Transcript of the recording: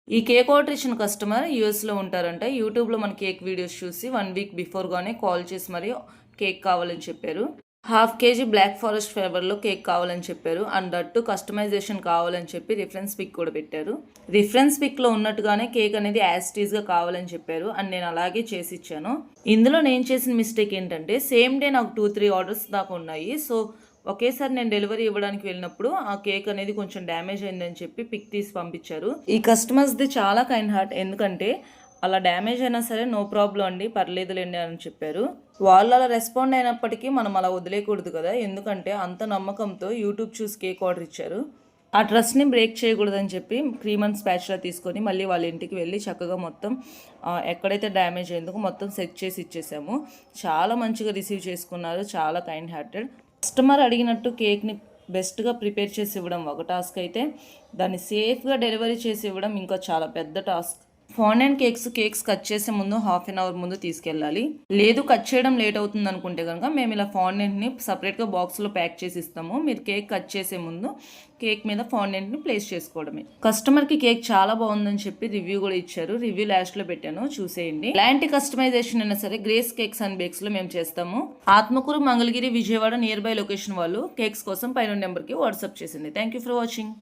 ఈ cake order ఇచ్చిన customer యూఎస్లో ఉంటారంట. యూట్యూబ్లో మన కేక్ వీడియోస్ చూసి 1 వీక్ బిఫోర్గానే కాల్ చేసి మరి కేక్ కావాలని చెప్పారు. 1/2 kg బ్లాక్ ఫారెస్ట్ ఫ్లేవర్లో కేక్ కావాలని చెప్పారు. అండ్ దట్టు కస్టమైజేషన్ కావాలని చెప్పి రిఫరెన్స్ పిక్ కూడా పెట్టారు. రిఫరెన్స్ పిక్లో ఉన్నట్టుగానే కేక్ అనేది యాస్టీస్గా కావాలని చెప్పారు. అండ్ నేను అలాగే చేసి ఇచ్చాను. ఇందులో నేను చేసిన మిస్టేక్ ఏంటంటే సేమ్ డే నాకు 2-3 ఆర్డర్స్ దాకా ఉన్నాయి. సో ఒకేసారి నేను డెలివరీ ఇవ్వడానికి వెళ్ళినప్పుడు ఆ కేక్ అనేది కొంచెం డ్యామేజ్ అయిందని చెప్పి పిక్ తీసి పంపించారు. ఈ కస్టమర్స్ది చాలా కైండ్ హార్ట్. ఎందుకంటే అలా డ్యామేజ్ అయినా సరే నో ప్రాబ్లం అండి, పర్లేదులేండి అని చెప్పారు. వాళ్ళు అలా రెస్పాండ్ అయినప్పటికీ మనం అలా వదిలేయకూడదు కదా, ఎందుకంటే అంత నమ్మకంతో యూట్యూబ్ చూసి కేక్ ఆర్డర్ ఇచ్చారు. ఆ ట్రస్ట్ని బ్రేక్ చేయకూడదని చెప్పి 3 months బ్యాచ్లా తీసుకొని మళ్ళీ వాళ్ళ ఇంటికి వెళ్ళి చక్కగా మొత్తం ఎక్కడైతే డ్యామేజ్ అయిందో మొత్తం సెట్ చేసి ఇచ్చేసాము. చాలా మంచిగా రిసీవ్ చేసుకున్నారు, చాలా కైండ్ హార్టెడ్. కస్టమర్ అడిగినట్టు కేక్ని బెస్ట్గా ప్రిపేర్ చేసి ఇవ్వడం ఒక టాస్క్ అయితే, దాన్ని సేఫ్గా డెలివరీ చేసి ఇవ్వడం ఇంకా చాలా పెద్ద టాస్క్. ఫాండెంట్ కేక్స్ కట్ చేసే ముందు 1/2 hour ముందు తీసుకెళ్ళాలి. లేదు కట్ చేయడం లేట్ అవుతుంది అనుకుంటే కనుక మేము ఇలా ఫాండెంట్ని సపరేట్గా బాక్స్లో ప్యాక్ చేసి ఇస్తాము. మీరు కేక్ కట్ చేసే ముందు కేక్ మీద ఫాండెంట్ని ప్లేస్ చేసుకోవడమే. కస్టమర్కి కేక్ చాలా బాగుందని చెప్పి రివ్యూ కూడా ఇచ్చారు. రివ్యూ లాస్ట్లో పెట్టాను, చూసేయండి. ఇలాంటి కస్టమైజేషన్ అయినా సరే గ్రేస్ కేక్స్ అండ్ బేక్స్లో మేము చేస్తాము. Atmakur, Mangalagiri, Vijayawada near by location వాళ్ళు కేక్స్ కోసం పైన నెంబర్కి వాట్సాప్ చేసింది. Thank you for watching.